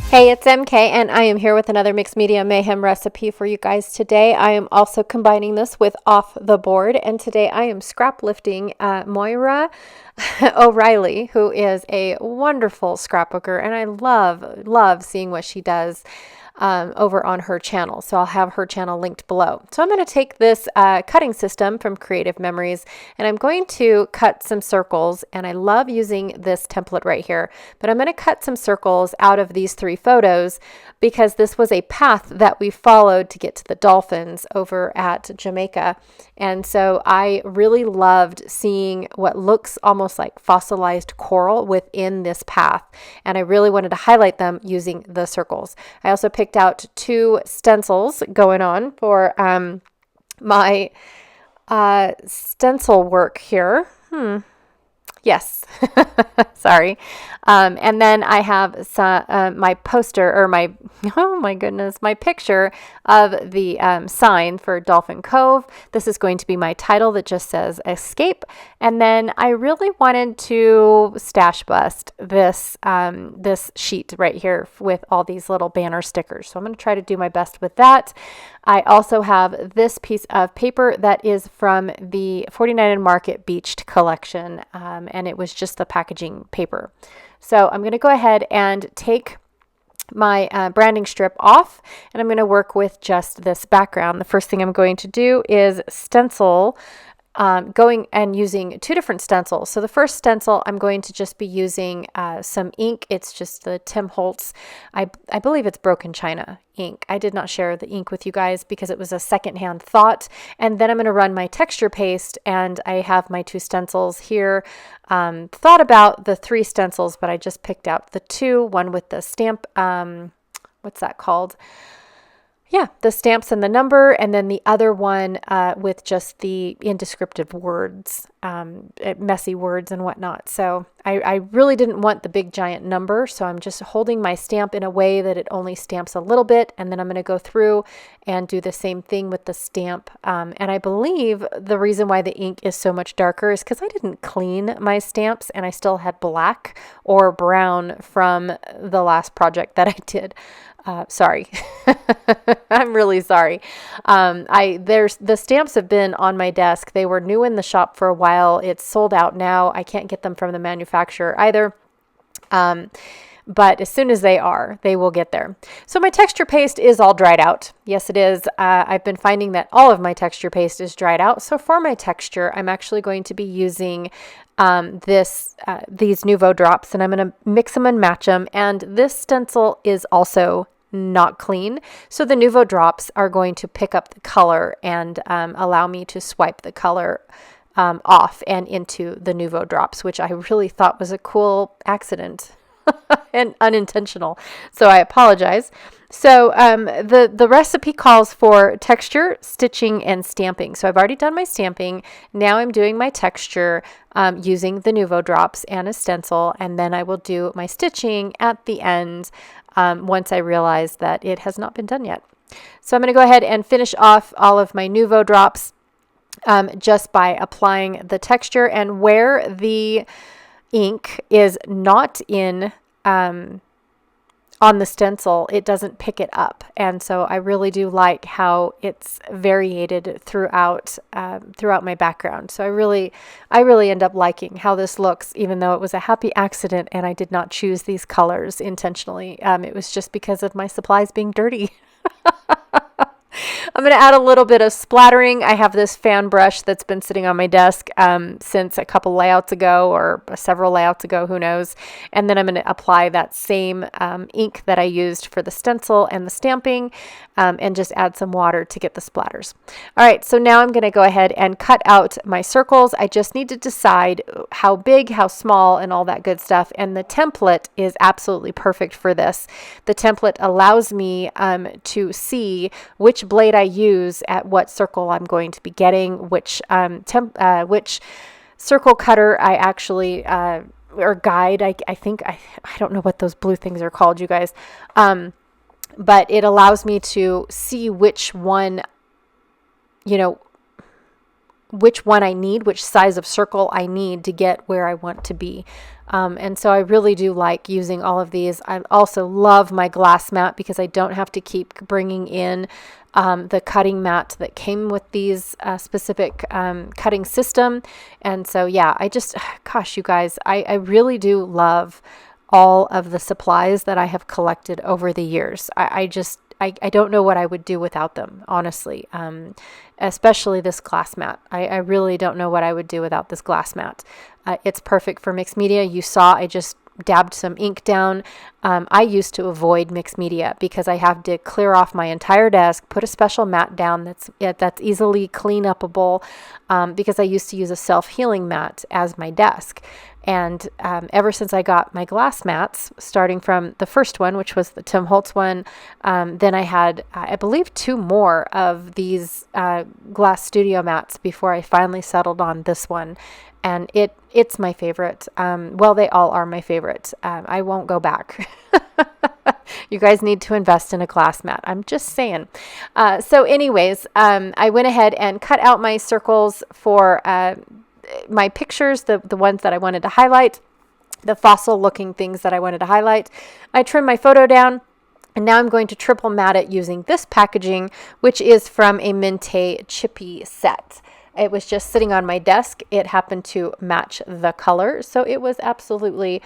Hey, it's MK, and I am here with another Mixed Media Mayhem recipe for you guys today. I am also combining this with Off the Board, and today I am scrap lifting Moira O'Reilly, who is a wonderful scrapbooker, and I love seeing what she does over on her channel. So I'll have her channel linked below. So I'm going to take this cutting system from Creative Memories, and I'm going to cut some circles, and I love using this template right here, but I'm going to cut some circles out of these three photos because this was a path that we followed to get to the dolphins over at Jamaica. And so I really loved seeing what looks almost like fossilized coral within this path, and I really wanted to highlight them using the circles. I also picked out two stencils going on for my stencil work here. Yes, sorry. And then I have my poster, or oh my goodness, my picture of the sign for Dolphin Cove. This is going to be my title that just says escape. And then I really wanted to stash bust this, this sheet right here with all these little banner stickers. So I'm going to try to do my best with that. I also have this piece of paper that is from the 49 and Market Beached collection, and it was just the packaging paper. So I'm going to go ahead and take my branding strip off, and I'm going to work with just this background. The first thing I'm going to do is stencil, going and using two different stencils. So the first stencil, I'm going to just be using some ink. It's just the Tim Holtz, I believe it's Broken China ink. I did not share the ink with you guys because it was a secondhand thought. And then I'm going to run my texture paste, and I have my two stencils here. Thought about the three stencils, but I just picked out the two, one with the stamp, what's that called? Yeah, the stamps and the number, and then the other one with just the indescriptive words, messy words and whatnot. So I really didn't want the big giant number, so I'm just holding my stamp in a way that it only stamps a little bit, and then I'm going to go through and do the same thing with the stamp. And I believe the reason why the ink is so much darker is because I didn't clean my stamps, and I still had black or brown from the last project that I did. Sorry. I'm really sorry. The stamps have been on my desk. They were new in the shop for a while. It's sold out now. I can't get them from the manufacturer either. But as soon as they will get there. So my texture paste is all dried out. Yes, it is. I've been finding that all of my texture paste is dried out. So for my texture, I'm actually going to be using these Nouveau drops, and I'm going to mix them and match them. And this stencil is also not clean. So the Nouveau drops are going to pick up the color and allow me to swipe the color off and into the Nouveau drops, which I really thought was a cool accident and unintentional. So I apologize. So the recipe calls for texture, stitching, and stamping. So I've already done my stamping. Now I'm doing my texture using the Nouveau drops and a stencil, and then I will do my stitching at the end once I realize that it has not been done yet. So I'm going to go ahead and finish off all of my Nouveau drops just by applying the texture, and where the ink is not in on the stencil, it doesn't pick it up. And so I really do like how it's variated throughout my background. So I really end up liking how this looks, even though it was a happy accident and I did not choose these colors intentionally. It was just because of my supplies being dirty. I'm going to add a little bit of splattering. I have this fan brush that's been sitting on my desk since a couple layouts ago, or several layouts ago, who knows. And then I'm going to apply that same ink that I used for the stencil and the stamping, and just add some water to get the splatters. All right, so now I'm going to go ahead and cut out my circles. I just need to decide how big, how small, and all that good stuff. And the template is absolutely perfect for this. The template allows me to see which blade I use at what circle I'm going to be getting, which circle cutter I actually or guide, I think I don't know what those blue things are called, you guys, but it allows me to see which one which one I need, which size of circle I need to get where I want to be. And so I really do like using all of these. I also love my glass mat because I don't have to keep bringing in the cutting mat that came with these specific cutting system. And so, yeah, gosh, you guys, I really do love all of the supplies that I have collected over the years. I don't know what I would do without them, honestly, especially this glass mat. I really don't know what I would do without this glass mat. It's perfect for mixed media. You saw I just dabbed some ink down. I used to avoid mixed media because I have to clear off my entire desk, put a special mat down that's easily clean upable, because I used to use a self-healing mat as my desk. And ever since I got my glass mats, starting from the first one, which was the Tim Holtz one, then I had, I believe, 2 more of these glass studio mats before I finally settled on this one. And it's my favorite. Well, they all are my favorite. I won't go back. You guys need to invest in a glass mat. I'm just saying. So anyways, I went ahead and cut out my circles for my pictures, the ones that I wanted to highlight, the fossil looking things that I wanted to highlight. I trimmed my photo down, and now I'm going to triple mat it using this packaging, which is from a Minte Chippy set. It was just sitting on my desk. It happened to match the color, so it was absolutely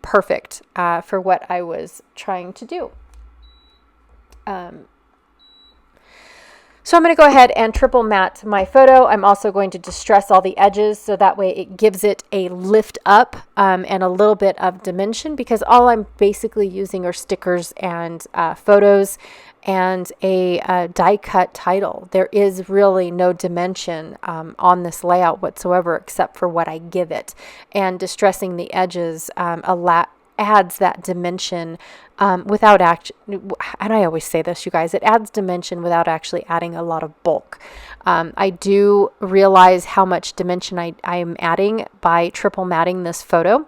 perfect for what I was trying to do. So I'm going to go ahead and triple mat my photo. I'm also going to distress all the edges so that way it gives it a lift up and a little bit of dimension, because all I'm basically using are stickers and photos and a die cut title. There is really no dimension on this layout whatsoever except for what I give it. And distressing the edges adds that dimension without and I always say this, you guys, it adds dimension without actually adding a lot of bulk. I do realize how much dimension I am adding by triple matting this photo.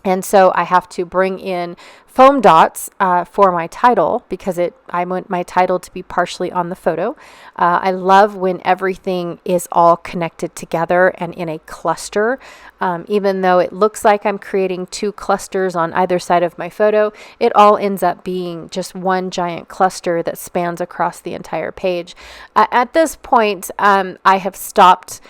And so I have to bring in foam dots for my title because I want my title to be partially on the photo. I love when everything is all connected together and in a cluster. Even though it looks like I'm creating 2 clusters on either side of my photo, it all ends up being just one giant cluster that spans across the entire page. At this point, I have stopped.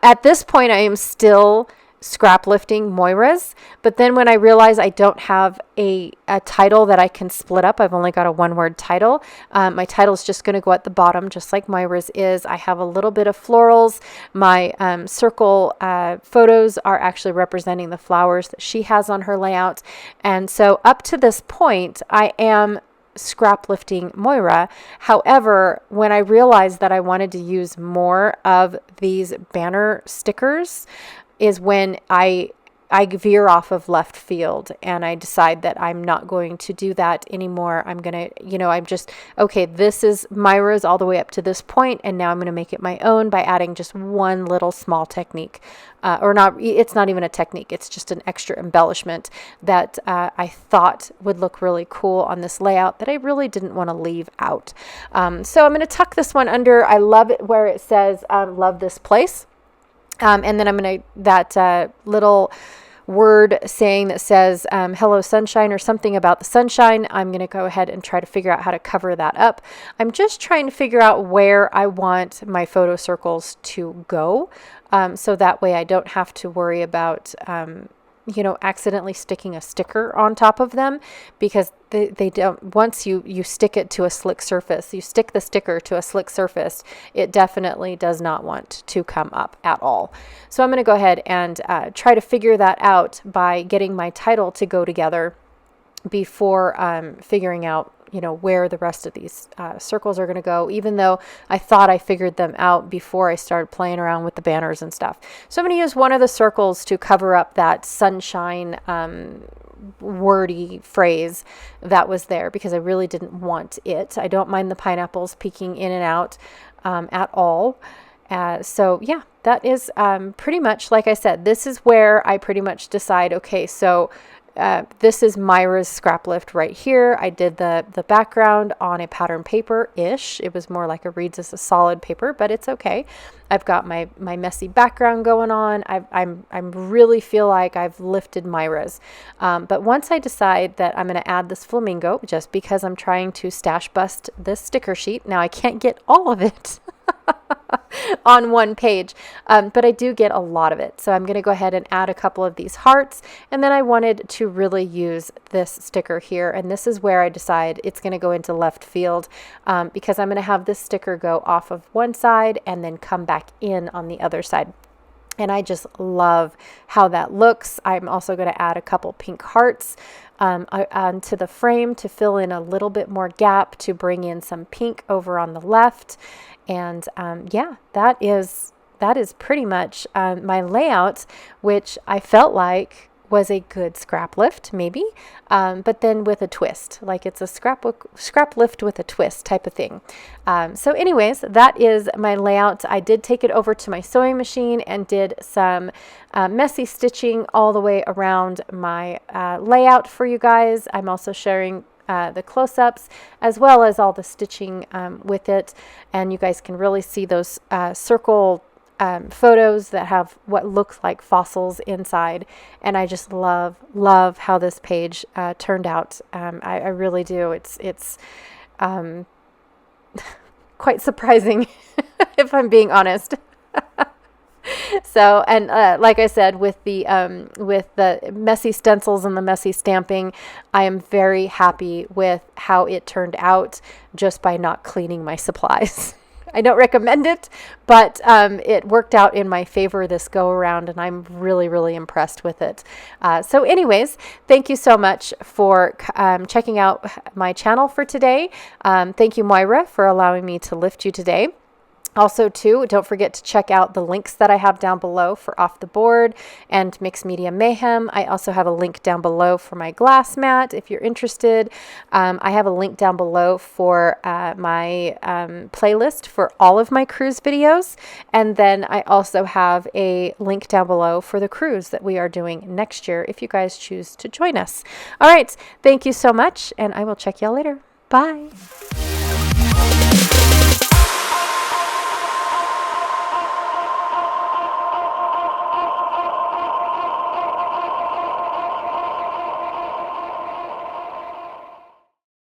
At this point I am still scrap lifting Moira's, but then when I realize I don't have a title that I can split up, I've only got a 1-word title. My title is just going to go at the bottom, just like Moira's is. I have a little bit of florals. My circle photos are actually representing the flowers that she has on her layout. And so up to this point, I am scrap lifting Moira. However, when I realized that I wanted to use more of these banner stickers is when I veer off of left field and I decide that I'm not going to do that anymore. I'm going to, I'm just, okay, this is Moira's all the way up to this point, and now I'm going to make it my own by adding just one little small technique. It's not even a technique, it's just an extra embellishment that I thought would look really cool on this layout that I really didn't want to leave out. So I'm going to tuck this one under. I love it where it says, love this place. And then I'm going to, that little word saying that says, hello sunshine, or something about the sunshine, I'm going to go ahead and try to figure out how to cover that up. I'm just trying to figure out where I want my photo circles to go. So that way I don't have to worry about, accidentally sticking a sticker on top of them, because they don't, once you stick it to a slick surface, you stick the sticker to a slick surface, it definitely does not want to come up at all. So I'm going to go ahead and try to figure that out by getting my title to go together before figuring out where the rest of these circles are going to go, even though I thought I figured them out before I started playing around with the banners and stuff. So I'm going to use one of the circles to cover up that sunshine wordy phrase that was there, because I really didn't want it. I don't mind the pineapples peeking in and out at all. So yeah, that is pretty much, like I said, this is where I pretty much decide, okay, so this is Moira's scrap lift right here. I did the background on a pattern paper-ish. It was more like a reads as a solid paper, but it's okay. I've got my messy background going on. I'm really feel like I've lifted Moira's. But once I decide that I'm going to add this flamingo, just because I'm trying to stash bust this sticker sheet, now I can't get all of it on one page, but I do get a lot of it. So I'm going to go ahead and add a couple of these hearts, and then I wanted to really use this sticker here, and this is where I decide it's going to go into left field, because I'm going to have this sticker go off of one side and then come back in on the other side. And I just love how that looks. I'm also going to add a couple pink hearts onto the frame to fill in a little bit more gap, to bring in some pink over on the left. And yeah, that is pretty much my layout, which I felt like was a good scrap lift, maybe, but then with a twist, like it's a scrap lift with a twist type of thing. So anyways, that is my layout. I did take it over to my sewing machine and did some messy stitching all the way around my layout for you guys. I'm also sharing the close-ups as well as all the stitching with it, and you guys can really see those circle photos that have what looks like fossils inside, and I just love how this page turned out. I really do. It's quite surprising if I'm being honest. So, and like I said, with the messy stencils and the messy stamping, I am very happy with how it turned out just by not cleaning my supplies. I don't recommend it, but it worked out in my favor this go around, and I'm really impressed with it. So anyways, thank you so much for checking out my channel for today. Thank you, Moira, for allowing me to lift you today. Also, too, don't forget to check out the links that I have down below for Off the Board and Mixed Media Mayhem. I also have a link down below for my glass mat if you're interested. I have a link down below for my playlist for all of my cruise videos. And then I also have a link down below for the cruise that we are doing next year if you guys choose to join us. All right. Thank you so much, and I will check y'all later. Bye.